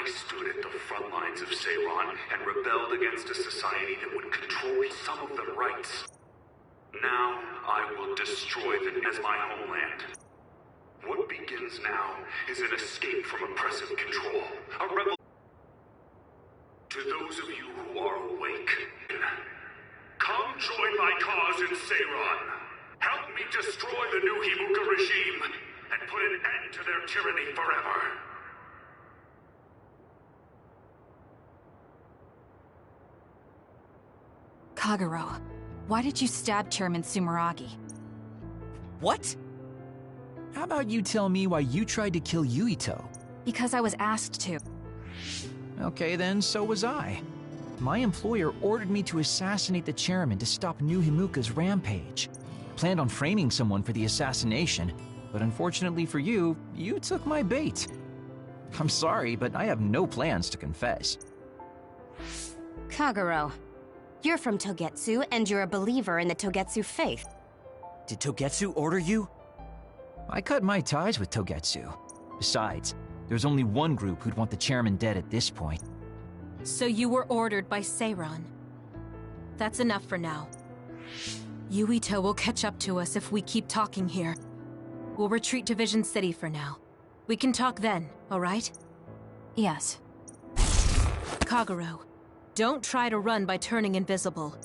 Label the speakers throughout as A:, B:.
A: stood at the front lines of Ceylon and rebelled against a society that would control some of the rights. Now, I will destroy them as my homeland. What begins now is an escape from oppressive control, a revolution. To those of you who are awake, come join my cause in Ceylon. Help me destroy the new Himuka regime and put an end to their tyranny forever.
B: Kagero, why did you stab Chairman Sumeragi?
C: What? How about you tell me why you tried to kill Yuito?
B: Because I was asked to.
C: Okay then, so was I. My employer ordered me to assassinate the chairman to stop New Himuka's rampage. Planned on framing someone for the assassination, but unfortunately for you, you took my bait. I'm sorry, but I have no plans to confess.
D: Kagero, you're from Togetsu, and you're a believer in the Togetsu faith.
E: Did Togetsu order you?
C: I cut my ties with Togetsu. Besides, there's only one group who'd want the chairman dead at this point.
F: So you were ordered by Seiran. That's enough for now. Yuito will catch up to us if we keep talking here. We'll retreat to Vision City for now. We can talk then, alright?
B: Yes.
F: Kagero, don't try to run by turning invisible.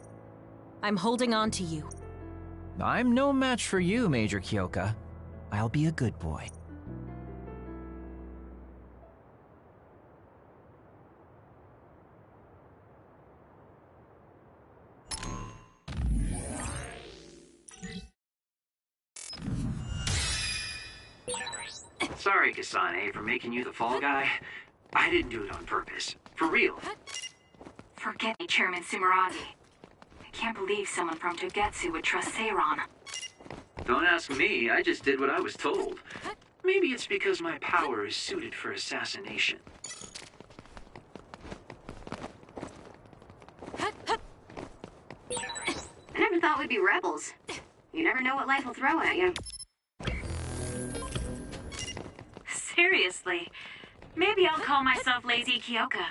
F: I'm holding on to you.
C: I'm no match for you, Major Kyoka. I'll be a good boy.
G: Sorry, Kasane, for making you the fall guy. I didn't do it on purpose. For real.
H: Forget me, Chairman Sumeragi. I can't believe someone from Togetsu would trust Seiran.
G: Don't ask me, I just did what I was told. Maybe it's because my power is suited for assassination.
H: I never thought we'd be rebels. You never know what life will throw at you. Seriously, maybe I'll call myself Lazy Kyoka.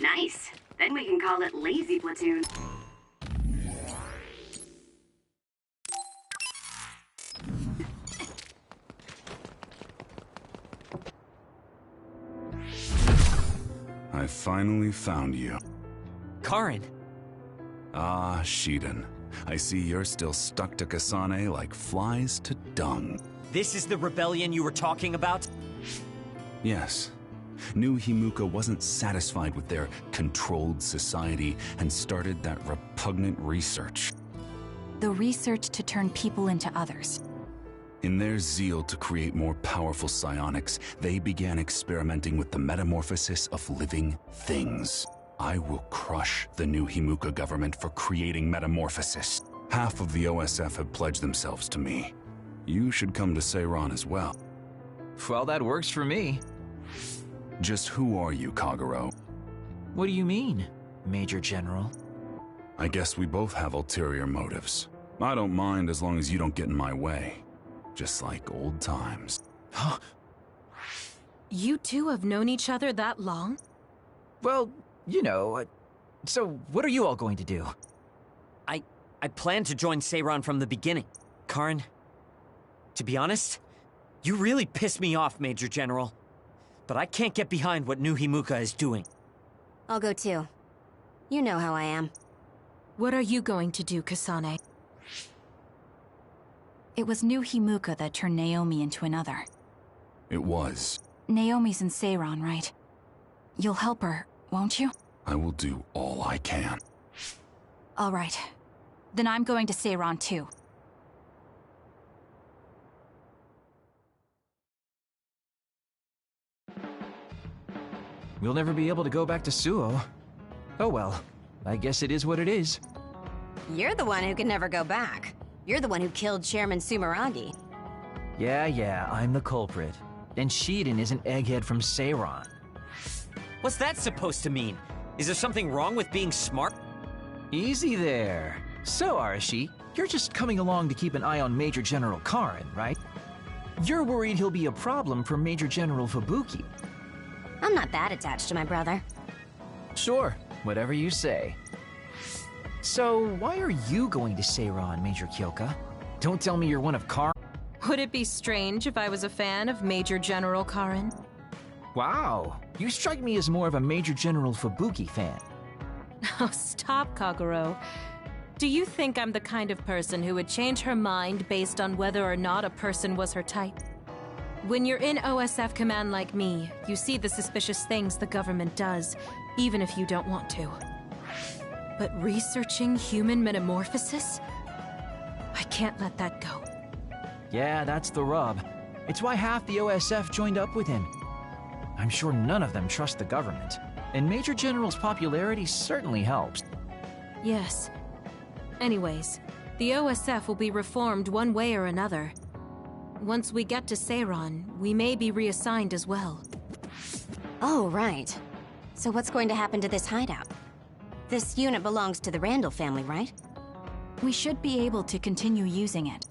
H: Nice. Then we can call it Lazy Platoon.
A: I finally found you.
E: Karin!
A: Ah, Shiden. I see you're still stuck to Kasane like flies to dung.
E: This is the rebellion you were talking about?
A: Yes. New Himuka wasn't satisfied with their controlled society and started that repugnant research.
B: The research to turn people into others.
A: In their zeal to create more powerful psionics, they began experimenting with the metamorphosis of living things. I will crush the new Himuka government for creating metamorphosis. Half of the OSF have pledged themselves to me. You should come to Seiran as well.
C: Well, that works for me.
A: Just who are you, Kagero?
C: What do you mean, Major General?
A: I guess we both have ulterior motives. I don't mind as long as you don't get in my way. Just like old times.
F: You two have known each other that long?
C: Well, you know, so what are you all going to do?
E: I planned to join Seiran from the beginning. Karin, to be honest, you really pissed me off, Major General. But I can't get behind what New Himuka is doing.
D: I'll go too. You know how I am.
F: What are you going to do, Kasane?
B: It was New Himuka that turned Naomi into another.
A: It was.
B: Naomi's in Seiran, right? You'll help her, won't you?
A: I will do all I can.
B: All right. Then I'm going to Seiran too.
C: We'll never be able to go back to Suo. Oh well, I guess it is what it is.
D: You're the one who can never go back. You're the one who killed Chairman Sumeragi.
C: Yeah, I'm the culprit. And Shiden is an egghead from Seiran.
E: What's that supposed to mean? Is there something wrong with being smart?
C: Easy there. So, Arashi, you're just coming along to keep an eye on Major General Karin, right? You're worried he'll be a problem for Major General Fubuki.
D: I'm not that attached to my brother.
C: Sure, whatever you say. So, why are you going to Seiran, Major Kyoka? Don't tell me you're one of Karin.
F: Would it be strange if I was a fan of Major General Karin?
C: Wow, you strike me as more of a Major General Fubuki fan.
F: Oh, stop, Kaguro. Do you think I'm the kind of person who would change her mind based on whether or not a person was her type? When you're in OSF command like me, you see the suspicious things the government does, even if you don't want to. But researching human metamorphosis? I can't let that go.
C: Yeah, that's the rub. It's why half the OSF joined up with him. I'm sure none of them trust the government, and Major General's popularity certainly helps.
F: Yes. Anyways, the OSF will be reformed one way or another. Once we get to Seiran, we may be reassigned as well.
D: Oh, right. So what's going to happen to this hideout? This unit belongs to the Randall family, right?
B: We should be able to continue using it.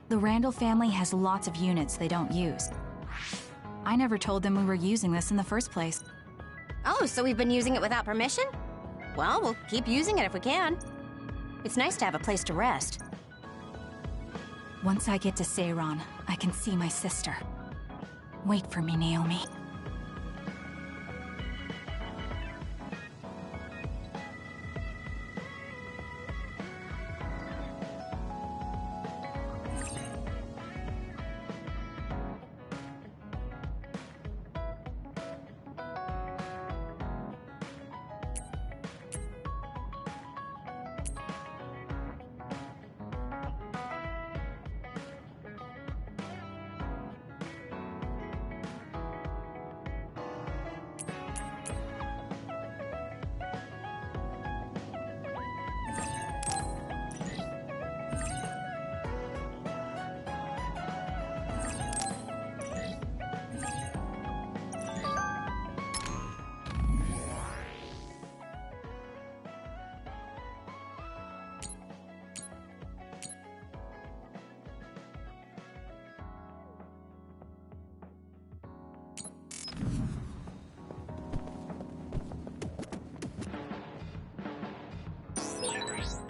B: The Randall family has lots of units they don't use. I never told them we were using this in the first place.
D: Oh, so we've been using it without permission? Well, we'll keep using it if we can. It's nice to have a place to rest.
B: Once I get to Seiran, I can see my sister. Wait for me, Naomi.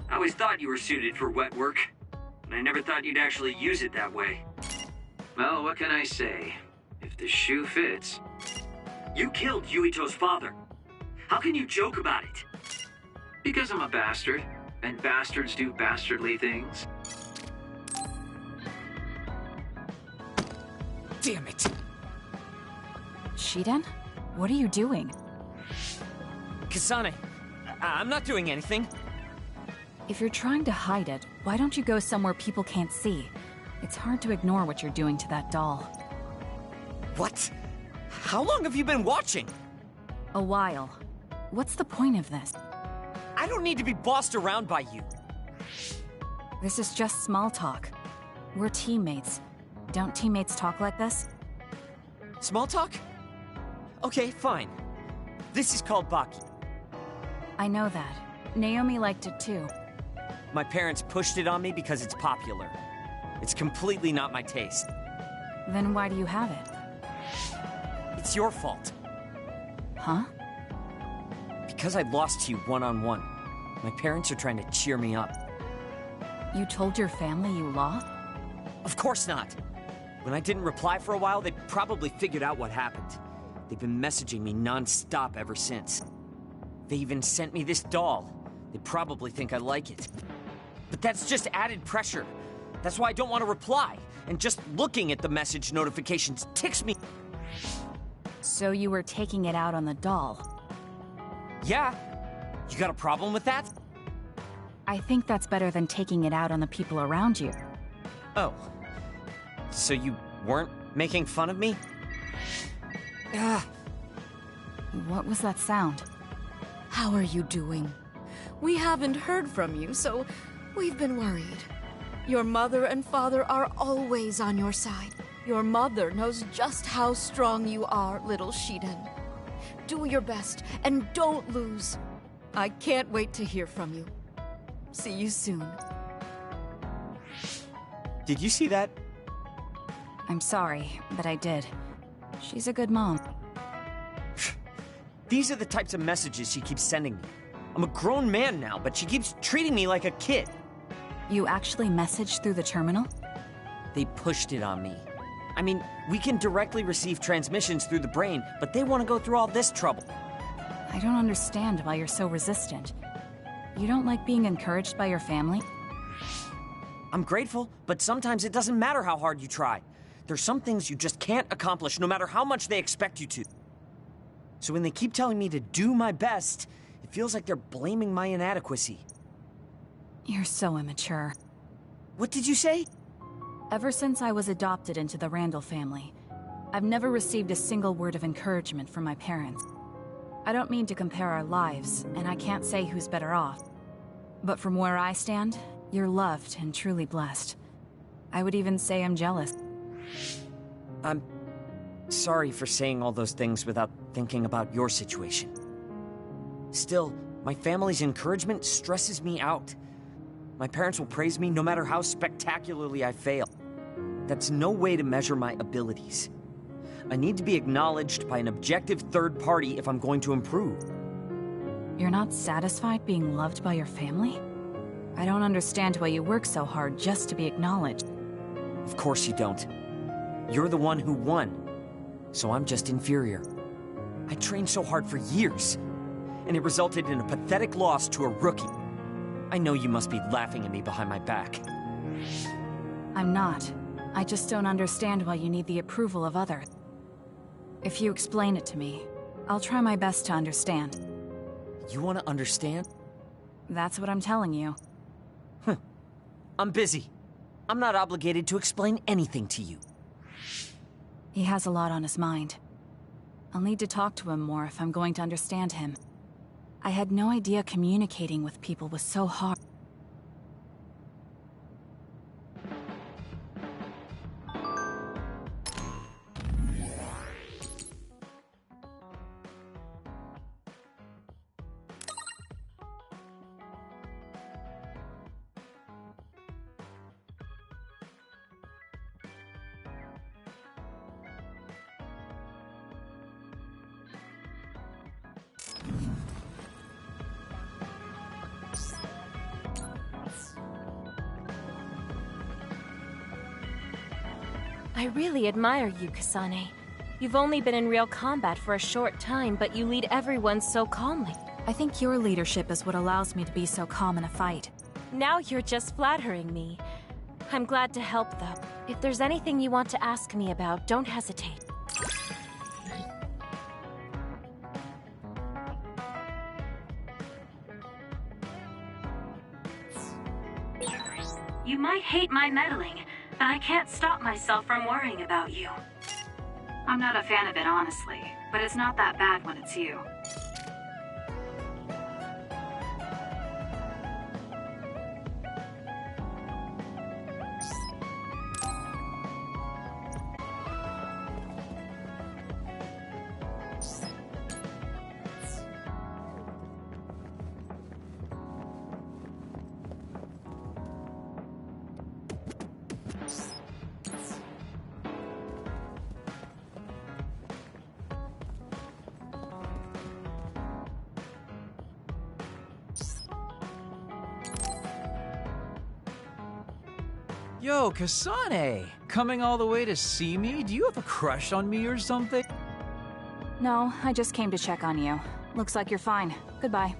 G: I always thought you were suited for wet work, but I never thought you'd actually use it that way. Well, what can I say? If the shoe fits...
E: You killed Yuito's father. How can you joke about it?
G: Because I'm a bastard, and bastards do bastardly things.
E: Damn it!
B: Shiden? What are you doing?
E: Kasane, I'm not doing anything.
B: If you're trying to hide it, why don't you go somewhere people can't see? It's hard to ignore what you're doing to that doll.
E: What? How long have you been watching?
B: A while. What's the point of this?
E: I don't need to be bossed around by you.
B: This is just small talk. We're teammates. Don't teammates talk like this?
E: Small talk? Okay, fine. This is called Baki.
B: I know that. Naomi liked it too.
E: My parents pushed it on me because it's popular. It's completely not my taste.
B: Then why do you have it?
E: It's your fault.
B: Huh?
E: Because I lost to you one-on-one. My parents are trying to cheer me up.
B: You told your family you lost?
E: Of course not. When I didn't reply for a while, they probably figured out what happened. They've been messaging me non-stop ever since. They even sent me this doll. They probably think I like it. But that's just added pressure. That's why I don't want to reply. And just looking at the message notifications ticks me.
B: So you were taking it out on the doll?
E: Yeah. You got a problem with that?
B: I think that's better than taking it out on the people around you.
E: Oh. So you weren't making fun of me? Ah.
B: What was that sound?
I: How are you doing? We haven't heard from you, so we've been worried. Your mother and father are always on your side. Your mother knows just how strong you are, little Shiden. Do your best, and don't lose. I can't wait to hear from you. See you soon.
E: Did you see that?
B: I'm sorry, but I did. She's a good mom.
E: These are the types of messages she keeps sending me. I'm a grown man now, but she keeps treating me like a kid.
B: You actually messaged through the terminal?
E: They pushed it on me. I mean, we can directly receive transmissions through the brain, but they want to go through all this trouble.
B: I don't understand why you're so resistant. You don't like being encouraged by your family?
E: I'm grateful, but sometimes it doesn't matter how hard you try. There's some things you just can't accomplish no matter how much they expect you to. So when they keep telling me to do my best, it feels like they're blaming my inadequacy.
B: You're so immature.
E: What did you say?
B: Ever since I was adopted into the Randall family, I've never received a single word of encouragement from my parents. I don't mean to compare our lives, and I can't say who's better off. But from where I stand, you're loved and truly blessed. I would even say I'm jealous.
E: I'm sorry for saying all those things without thinking about your situation. Still, my family's encouragement stresses me out. My parents will praise me no matter how spectacularly I fail. That's no way to measure my abilities. I need to be acknowledged by an objective third party if I'm going to improve.
B: You're not satisfied being loved by your family? I don't understand why you work so hard just to be acknowledged.
E: Of course you don't. You're the one who won, so I'm just inferior. I trained so hard for years, and it resulted in a pathetic loss to a rookie. I know you must be laughing at me behind my back.
B: I'm not. I just don't understand why you need the approval of others. If you explain it to me, I'll try my best to understand.
E: You want to understand?
B: That's what I'm telling you.
E: I'm busy. I'm not obligated to explain anything to you.
B: He has a lot on his mind. I'll need to talk to him more if I'm going to understand him. I had no idea communicating with people was so hard.
F: I really admire you, Kasane. You've only been in real combat for a short time, but you lead everyone so calmly.
B: I think your leadership is what allows me to be so calm in a fight.
F: Now you're just flattering me. I'm glad to help, though. If there's anything you want to ask me about, don't hesitate.
H: You might hate my meddling, but I can't stop myself from worrying about you. I'm not a fan of it, honestly, but it's not that bad when it's you.
C: Yo, Kasane! Coming all the way to see me? Do you have a crush on me or something?
B: No, I just came to check on you. Looks like you're fine. Goodbye.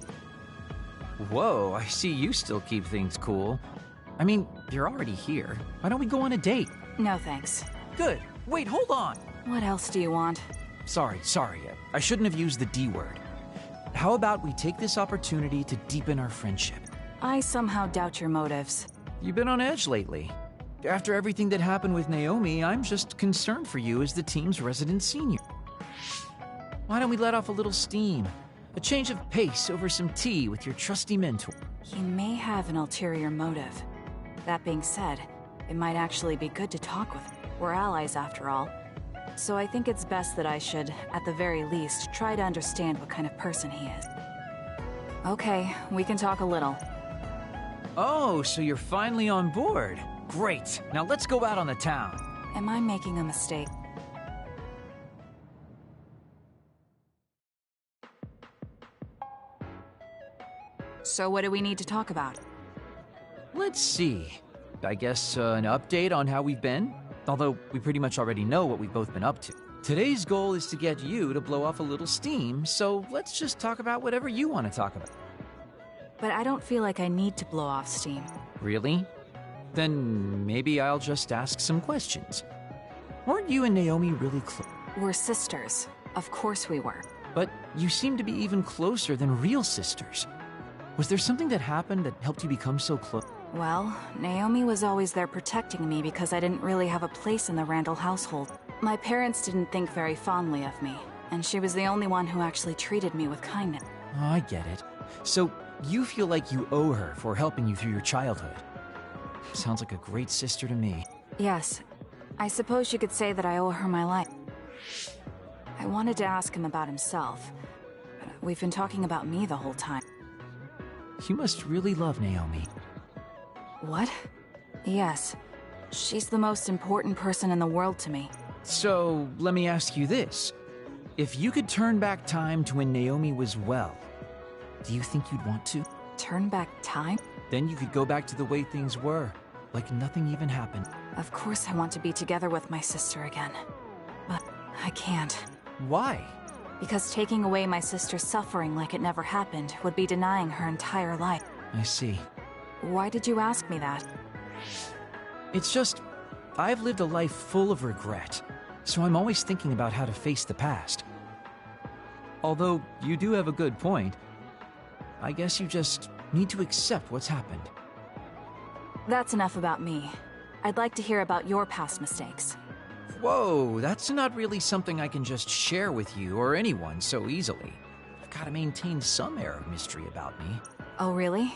C: Whoa, I see you still keep things cool. I mean, you're already here. Why don't we go on a date?
B: No thanks.
C: Good. Wait, hold on!
B: What else do you want?
C: Sorry. I shouldn't have used the D word. How about we take this opportunity to deepen our friendship?
B: I somehow doubt your motives.
C: You've been on edge lately. After everything that happened with Naomi, I'm just concerned for you as the team's resident senior. Why don't we let off a little steam? A change of pace over some tea with your trusty mentor.
B: He may have an ulterior motive. That being said, it might actually be good to talk with him. We're allies after all. So I think it's best that I should, at the very least, try to understand what kind of person he is. Okay, we can talk a little.
C: Oh, so you're finally on board. Great. Now let's go out on the town.
B: Am I making a mistake? So what do we need to talk about?
C: Let's see. I guess an update on how we've been? Although we pretty much already know what we've both been up to. Today's goal is to get you to blow off a little steam, so let's just talk about whatever you want to talk about.
B: But I don't feel like I need to blow off steam.
C: Really? Then maybe I'll just ask some questions. Weren't you and Naomi really close?
B: We're sisters. Of course we were.
C: But you seem to be even closer than real sisters. Was there something that happened that helped you become so close?
B: Well, Naomi was always there protecting me because I didn't really have a place in the Randall household. My parents didn't think very fondly of me, and she was the only one who actually treated me with kindness.
C: Oh, I get it. So, you feel like you owe her for helping you through your childhood. Sounds like a great sister to me.
B: Yes. I suppose you could say that I owe her my life. I wanted to ask him about himself. We've been talking about me the whole time.
C: You must really love Naomi.
B: What? Yes. She's the most important person in the world to me.
C: So, let me ask you this. If you could turn back time to when Naomi was well, do you think you'd want to?
B: Turn back time?
C: Then you could go back to the way things were, like nothing even happened.
B: Of course I want to be together with my sister again. But I can't.
C: Why?
B: Because taking away my sister's suffering like it never happened would be denying her entire life.
C: I see.
B: Why did you ask me that?
C: It's just, I've lived a life full of regret, so I'm always thinking about how to face the past. Although, you do have a good point. I guess you just need to accept what's happened.
B: That's enough about me. I'd like to hear about your past mistakes.
C: Whoa, that's not really something I can just share with you or anyone so easily. I've got to maintain some air of mystery about me.
B: Oh, really?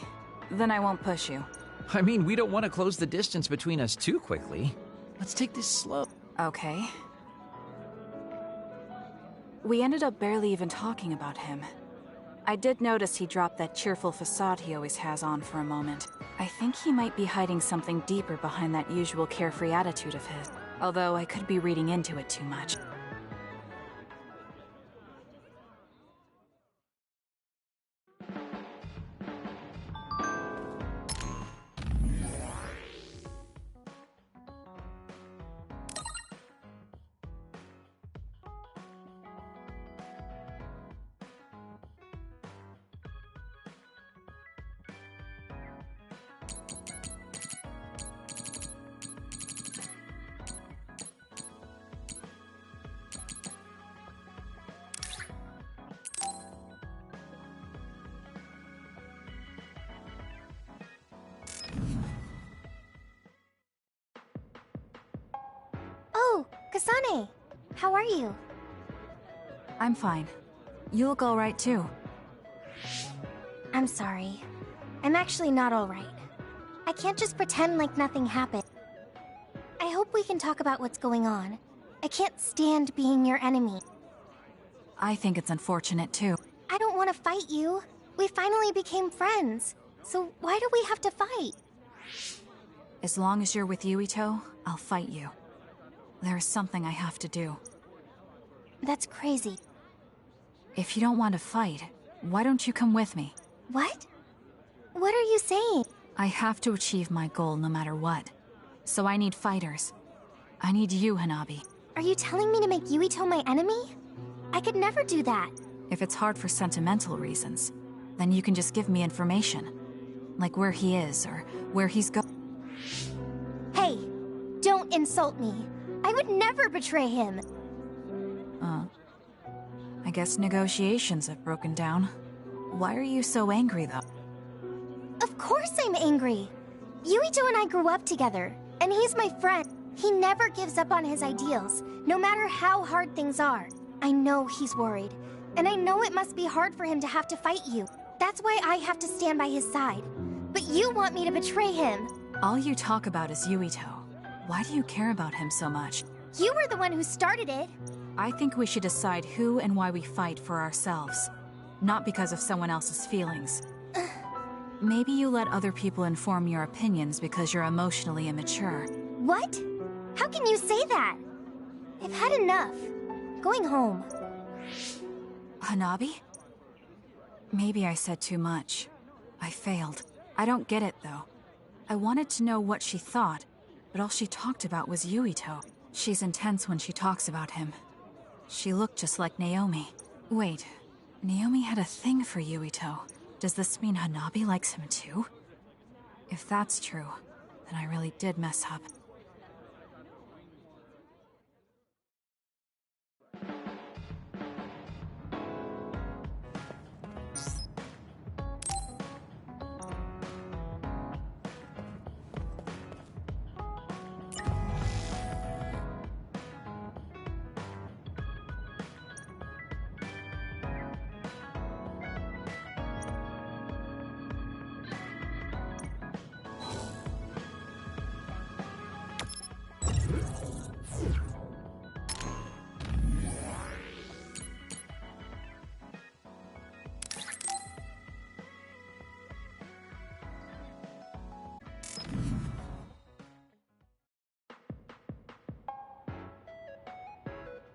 B: Then I won't push you.
C: I mean, we don't want to close the distance between us too quickly. Let's take this slow.
B: Okay. We ended up barely even talking about him. I did notice he dropped that cheerful facade he always has on for a moment. I think he might be hiding something deeper behind that usual carefree attitude of his. Although I could be reading into it too much.
D: Oh, Kasane! How are you?
B: I'm fine. You look alright too.
D: I'm sorry. I'm actually not alright. I can't just pretend like nothing happened. I hope we can talk about what's going on. I can't stand being your enemy.
B: I think it's unfortunate too.
D: I don't want to fight you. We finally became friends. So why do we have to fight?
B: As long as you're with Yuito, I'll fight you. There's something I have to do.
D: That's crazy.
B: If you don't want to fight, why don't you come with me?
D: What? What are you saying?
B: I have to achieve my goal no matter what. So I need fighters. I need you, Hanabi.
D: Are you telling me to make Yuito my enemy? I could never do that.
B: If it's hard for sentimental reasons, then you can just give me information. Like where he is, or where he's going.
D: Hey, don't insult me. I would never betray him.
B: I guess negotiations have broken down. Why are you so angry, though?
D: Of course I'm angry. Yuito and I grew up together, and he's my friend. He never gives up on his ideals, no matter how hard things are. I know he's worried, and I know it must be hard for him to have to fight you. That's why I have to stand by his side. But you want me to betray him.
B: All you talk about is Yuito. Why do you care about him so much?
D: You were the one who started it.
B: I think we should decide who and why we fight for ourselves, not because of someone else's feelings. Maybe you let other people inform your opinions because you're emotionally immature.
D: What? How can you say that? I've had enough. Going home.
B: Hanabi? Maybe I said too much. I failed. I don't get it, though. I wanted to know what she thought, but all she talked about was Yuito. She's intense when she talks about him. She looked just like Naomi. Wait, Naomi had a thing for Yuito. Does this mean Hanabi likes him too? If that's true, then I really did mess up.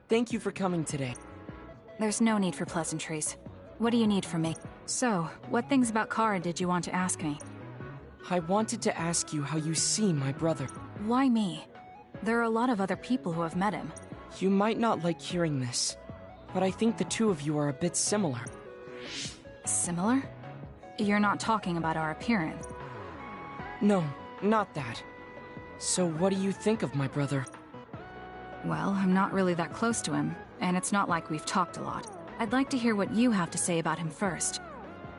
J: Thank you for coming today.
B: There's no need for pleasantries. What do you need from me? So, what things about Kara did you want to ask me?
J: I wanted to ask you how you see my brother.
B: Why me? There are a lot of other people who have met him.
J: You might not like hearing this, but I think the two of you are a bit similar.
B: Similar? You're not talking about our appearance.
J: No, not that. So what do you think of my brother?
B: Well, I'm not really that close to him, and it's not like we've talked a lot. I'd like to hear what you have to say about him first.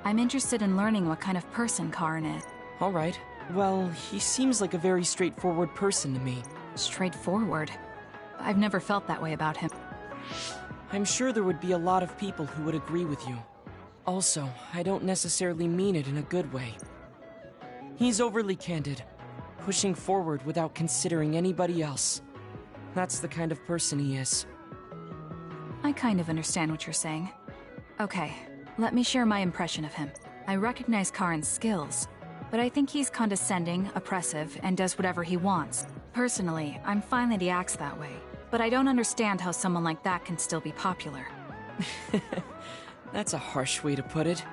B: I'm interested in learning what kind of person Karin is.
J: Alright. Well, he seems like a very straightforward person to me.
B: Straightforward? I've never felt that way about him.
J: I'm sure there would be a lot of people who would agree with you. Also, I don't necessarily mean it in a good way. He's overly candid, pushing forward without considering anybody else. That's the kind of person he is.
B: I kind of understand what you're saying. Okay, let me share my impression of him. I recognize Karin's skills, but I think he's condescending, oppressive, and does whatever he wants. Personally, I'm fine that he acts that way, but I don't understand how someone like that can still be popular.
J: That's a harsh way to put it.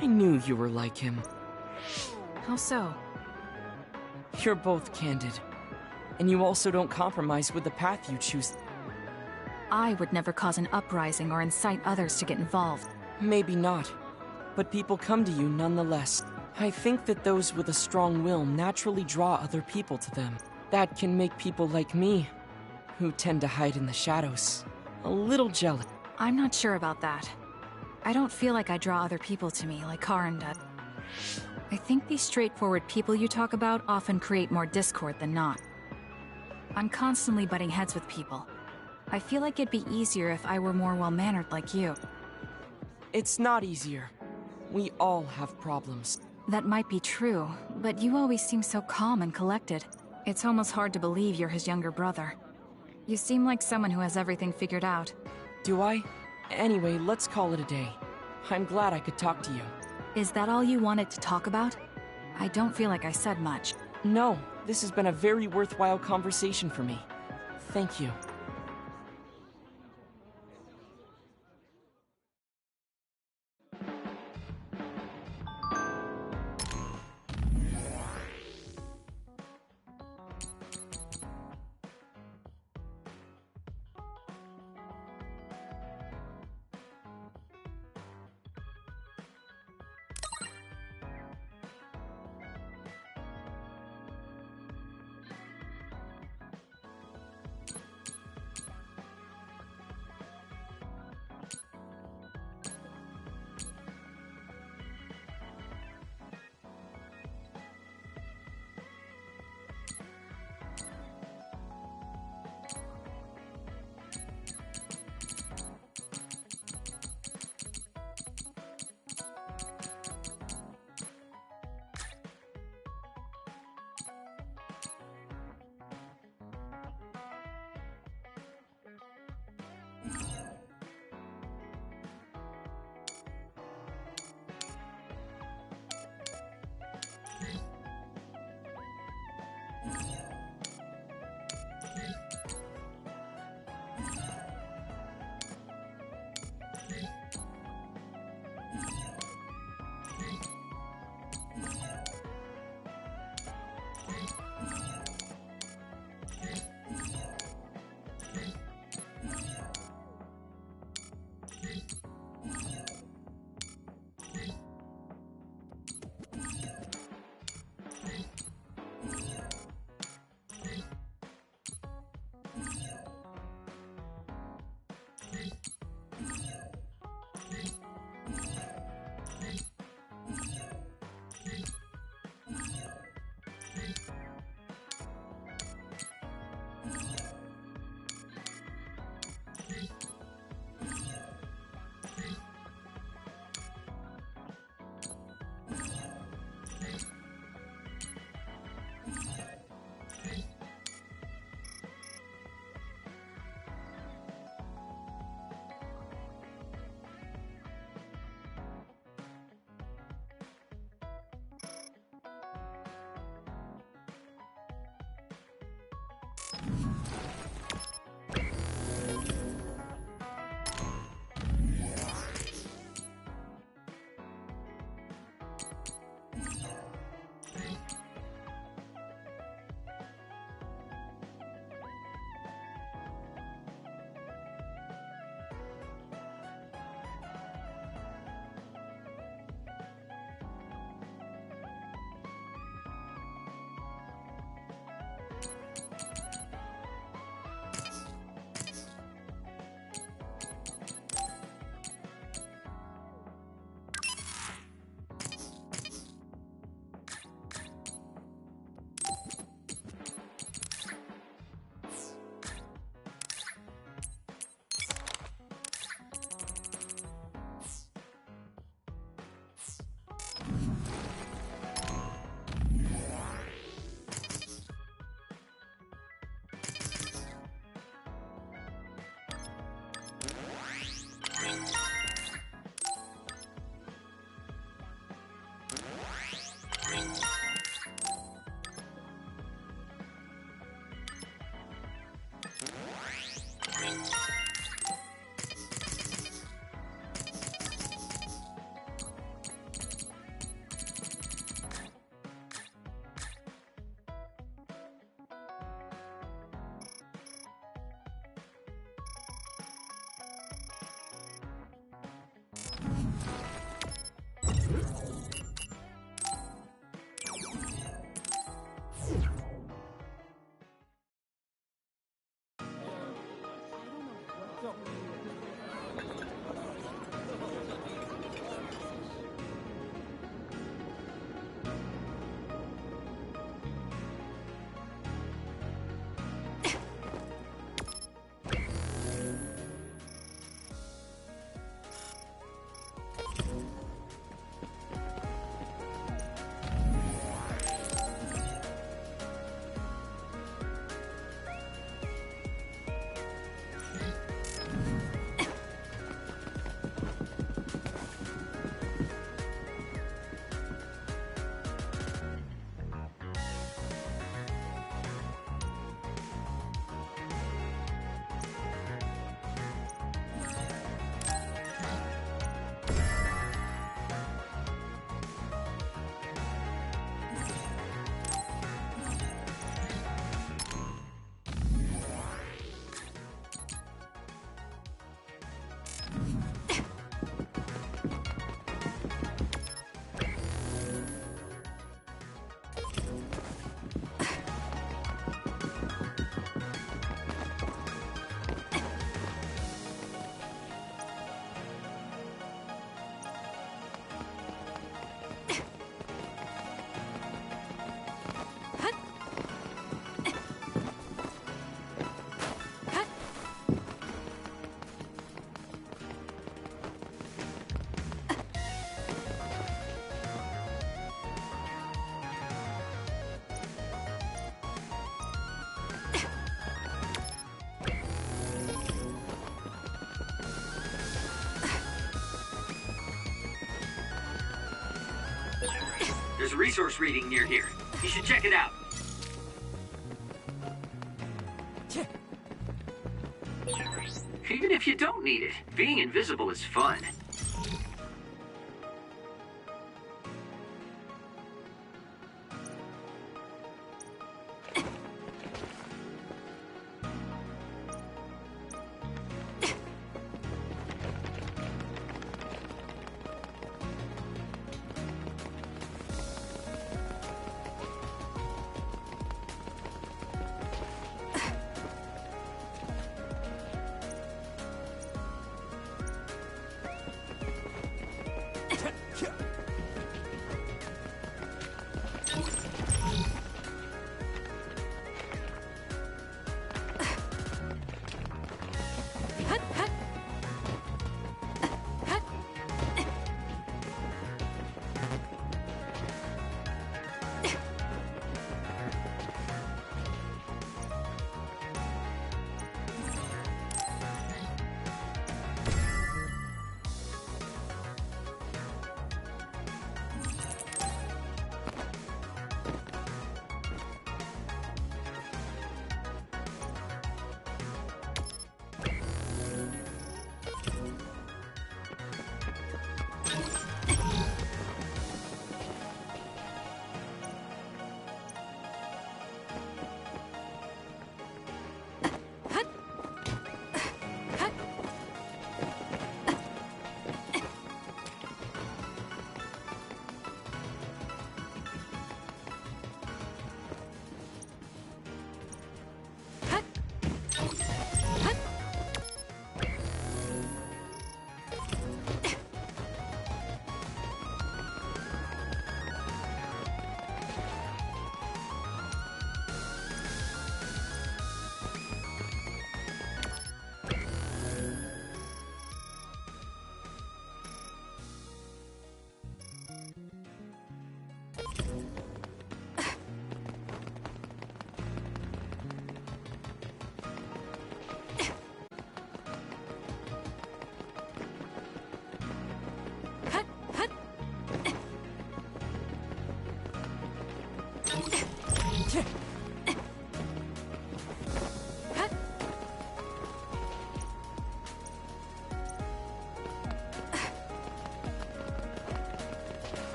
J: I knew you were like him.
B: How so?
J: You're both candid. And you also don't compromise with the path you choose.
B: I would never cause an uprising or incite others to get involved.
J: Maybe not, but people come to you nonetheless. I think that those with a strong will naturally draw other people to them. That can make people like me, who tend to hide in the shadows, a little jealous.
B: I'm not sure about that. I don't feel like I draw other people to me like Karin does. I think these straightforward people you talk about often create more discord than not. I'm constantly butting heads with people. I feel like it'd be easier if I were more well-mannered like you.
J: It's not easier. We all have problems.
B: That might be true, but you always seem so calm and collected. It's almost hard to believe you're his younger brother. You seem like someone who has everything figured out.
J: Do I? Anyway, let's call it a day. I'm glad I could talk to you.
B: Is that all you wanted to talk about? I don't feel like I said much.
J: No, this has been a very worthwhile conversation for me. Thank you.
G: There's a resource reading near here. You should check it out. Even if you don't need it, being invisible is fun.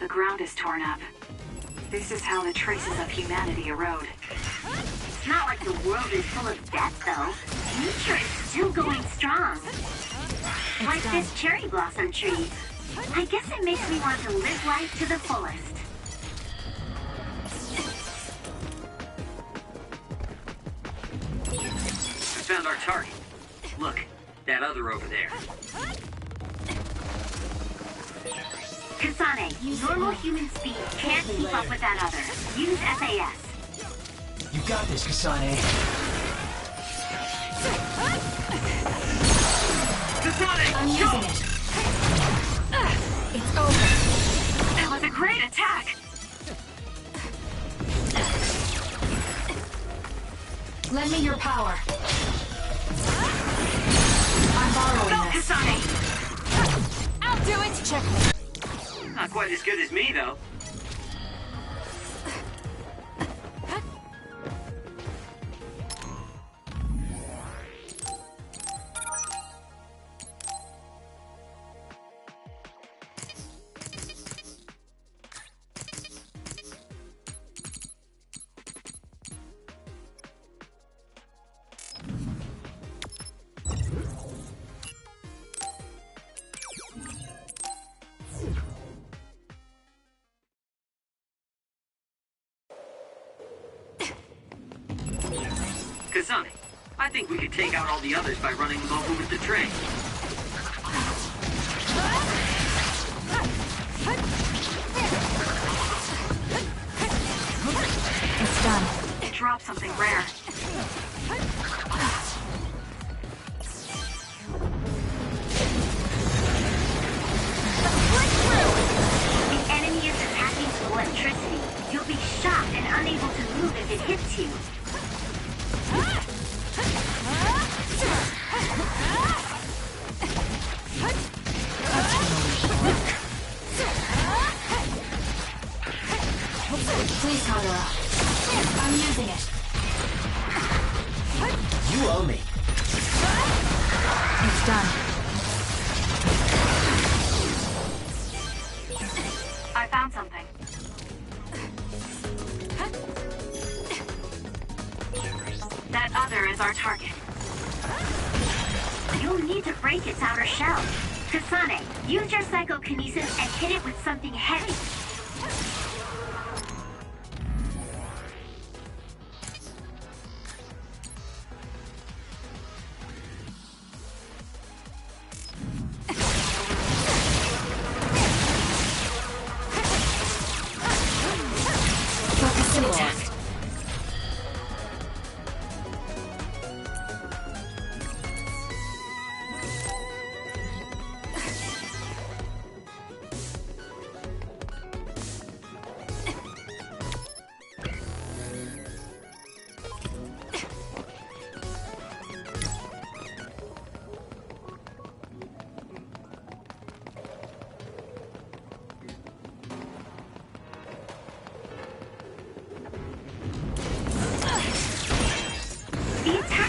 H: The ground is torn up. This is how the traces of humanity erode. It's not like the world is full of death, though. Nature is still going strong. Like this cherry blossom tree. I guess it makes me want to live life to the fullest.
G: I found our target. Look, that other over there.
H: Kasane, normal human speed can't keep up with that other. Use SAS.
C: You got this, Kasane.
F: I'm using it. It's over.
H: That was a great attack!
F: Lend me your power. I'm borrowing
H: Go,
F: this.
H: Kasane!
F: I'll do it! Check.
G: Not quite as good as me, though. Kasane, I think we could take out all the others by running them over with the train.
F: It's done.
H: It dropped something rare. The enemy is attacking with electricity. You'll be shocked and unable to move if it hits you.
F: Please counter up. I'm using it.
E: You owe me.
F: It's done.
H: I found something. That other is our target. You'll need to break its outer shell. Kasane, use your psychokinesis and hit it with something heavy.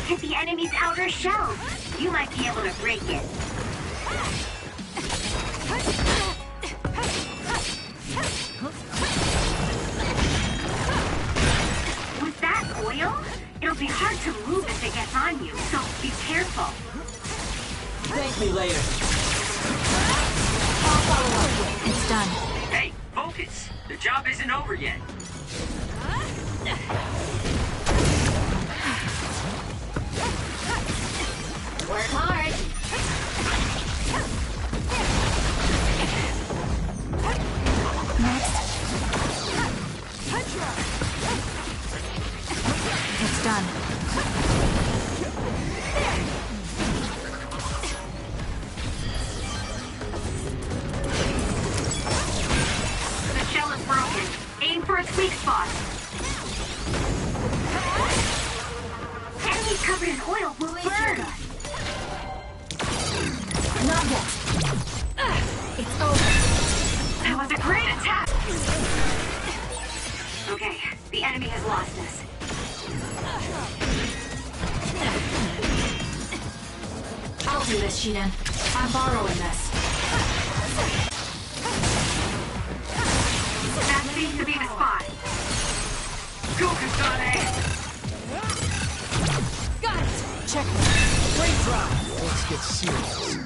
H: Hit the enemy's outer shell. You might be able to break it. With that oil, it'll be hard to move if it gets on you, so be careful.
E: Thank me later.
F: I'll follow up. It's done.
G: Hey, focus! The job isn't over yet.
F: Work hard. Next. It's done.
H: The shell is broken. Aim for its weak spot. Enemies covered in oil will burn.
F: Not yet. It's over.
H: That was a great attack. Okay, the enemy has lost us.
F: I'll do this, Shiden. I'm borrowing this.
H: That seems to be the spot. Go, Kasane!
F: Got it! Check.
C: Great drive! Let's get serious.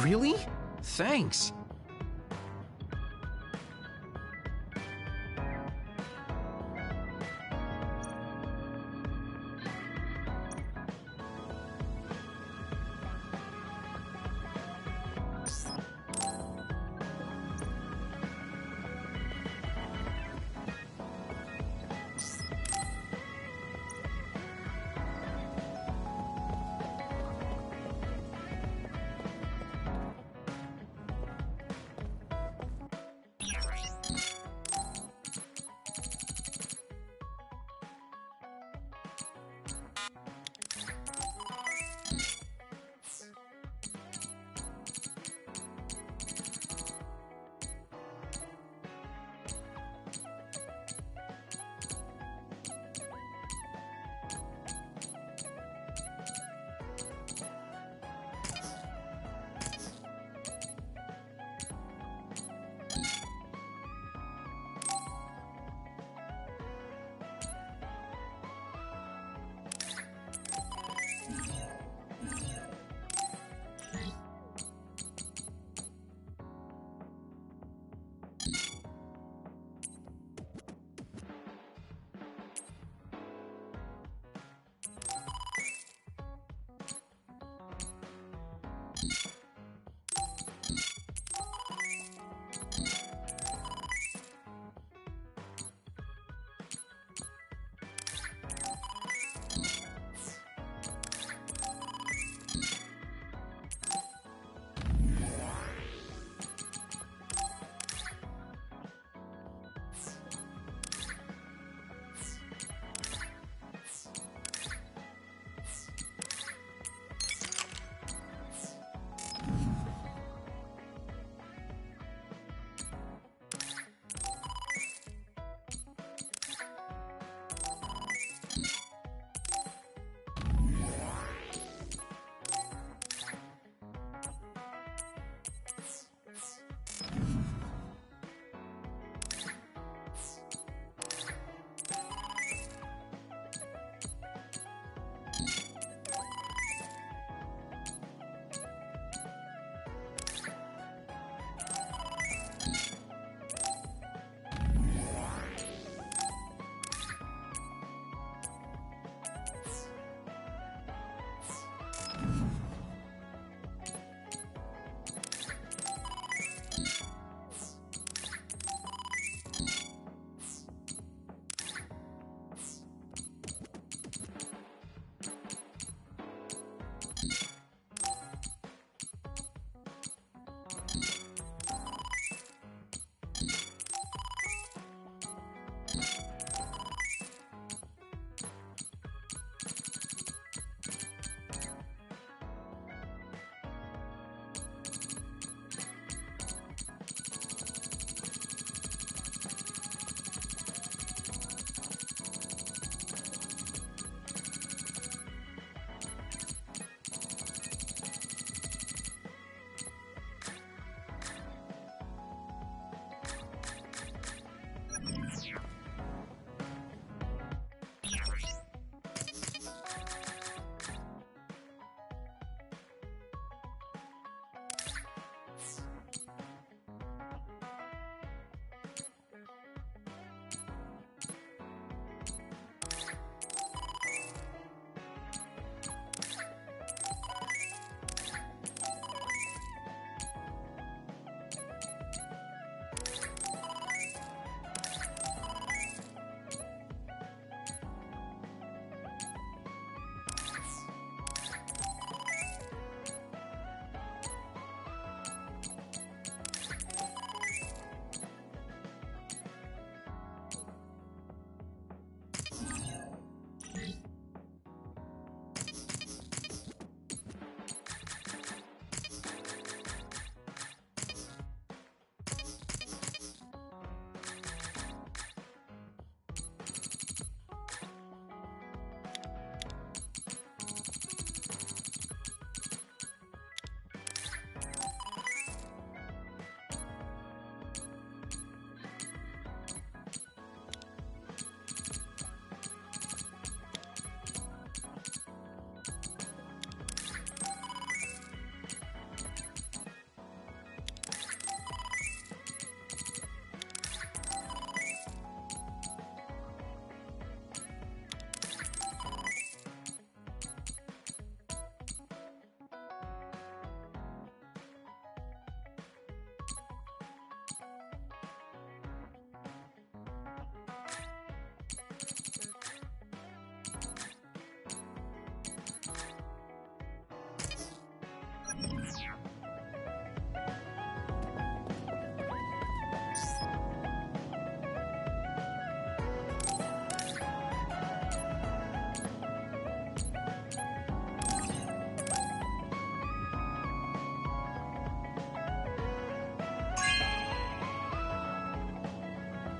C: Really? Thanks.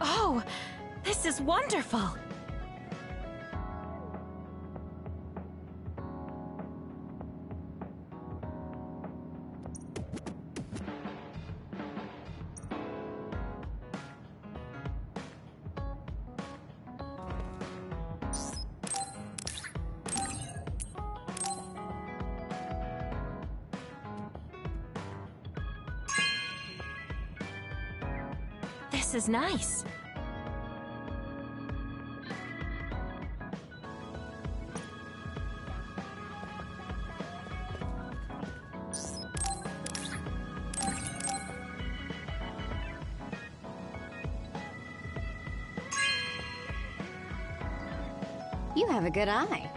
F: Oh, this is wonderful! This is nice.
K: You have a good eye.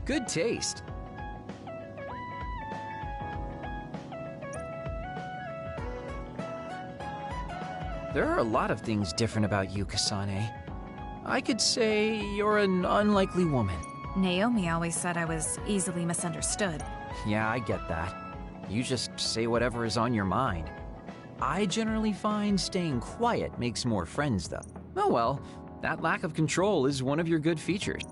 C: Good taste. There are a lot of things different about you, Kasane. I could say you're an unlikely woman.
B: Naomi always said I was easily misunderstood.
C: Yeah, I get that. You just say whatever is on your mind. I generally find staying quiet makes more friends, though. Oh well, that lack of control is one of your good features.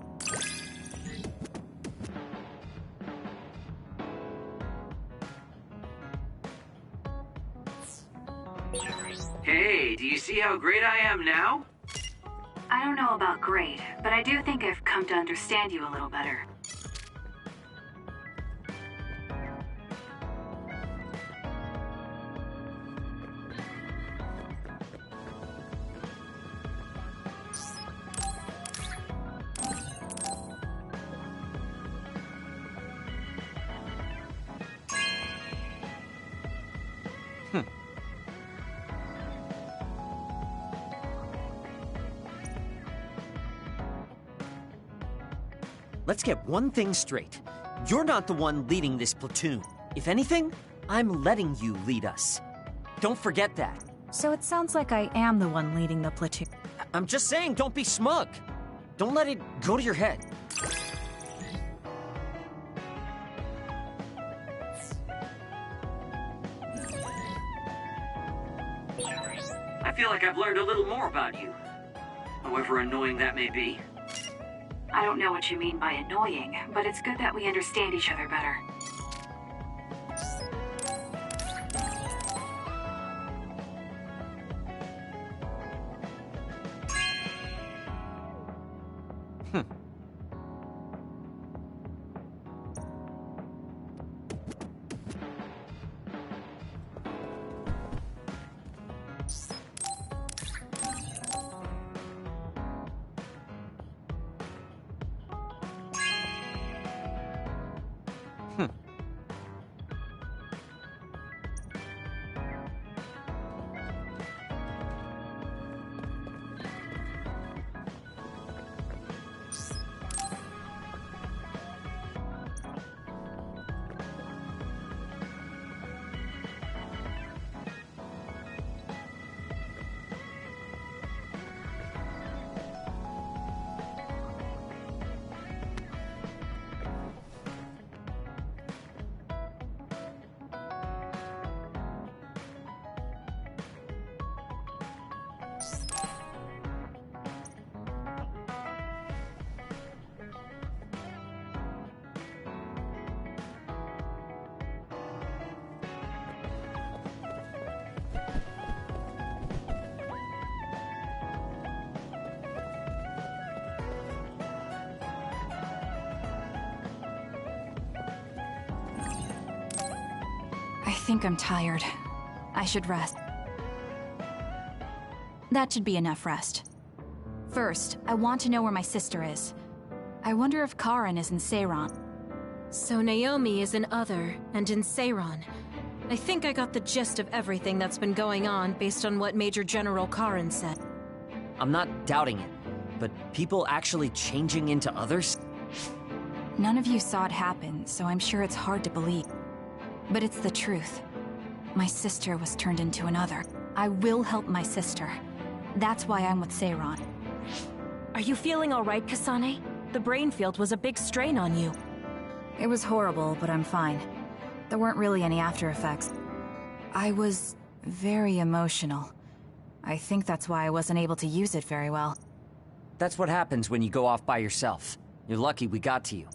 G: Hey, do you see how great I am now?
H: I don't know about great, but I do think I've come to understand you a little better.
E: Let's get one thing straight. You're not the one leading this platoon. If anything, I'm letting you lead us. Don't forget that.
B: So it sounds like I am the one leading the platoon.
E: I'm just saying, don't be smug. Don't let it go to your head.
G: I feel like I've learned a little more about you. However annoying that may be.
H: I don't know what you mean by annoying, but it's good that we understand each other better.
B: think I'm tired. I should rest. That should be enough rest. First, I want to know where my sister is. I wonder if Karen is in Seiran.
F: So Naomi is in Other and in Seiran. I think I got the gist of everything that's been going on based on what Major General Karen said.
E: I'm not doubting it, but people actually changing into others?
B: None of you saw it happen, so I'm sure it's hard to believe. But it's the truth. My sister was turned into another. I will help my sister. That's why I'm with Seiran.
F: Are you feeling all right, Kasane? The brain field was a big strain on you.
B: It was horrible, but I'm fine. There weren't really any after effects. I was very emotional. I think that's why I wasn't able to use it very well.
E: That's what happens when you go off by yourself. You're lucky we got to you.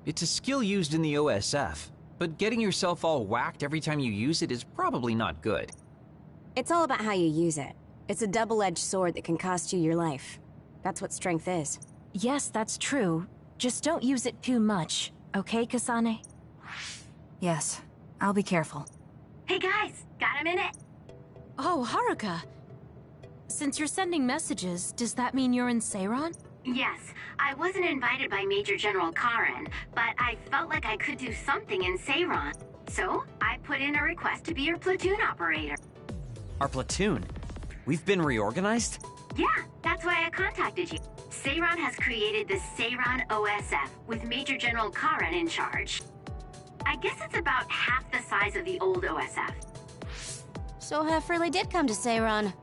C: It's a skill used in the OSF, but getting yourself all whacked every time you use it is probably not good.
K: It's all about how you use it. It's a double-edged sword that can cost you your life. That's what strength is.
F: Yes, that's true. Just don't use it too much, okay, Kasane?
B: Yes, I'll be careful.
H: Hey guys, got a minute?
F: Oh, Haruka. Since you're sending messages, does that mean you're in Seiran?
H: Yes, I wasn't invited by Major General Karen, but I felt like I could do something in Seiran. So, I put in a request to be your platoon operator.
E: Our platoon? We've been reorganized?
H: Yeah, that's why I contacted you. Seiran has created the Seiran OSF, with Major General Karen in charge. I guess it's about half the size of the old OSF.
K: So Hef really did come to Seiran.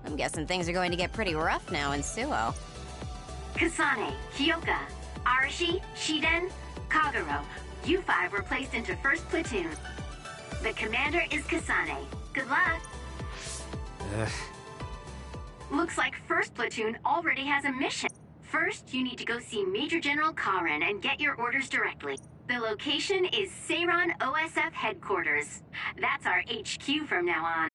K: I'm guessing things are going to get pretty rough now in Suo.
H: Kasane, Kyoka, Arashi, Shiden, Kagero, you five were placed into first platoon. The commander is Kasane. Good luck. Looks like first platoon already has a mission. First, you need to go see Major General Karen and get your orders directly. The location is Seiran OSF headquarters. That's our HQ from now on.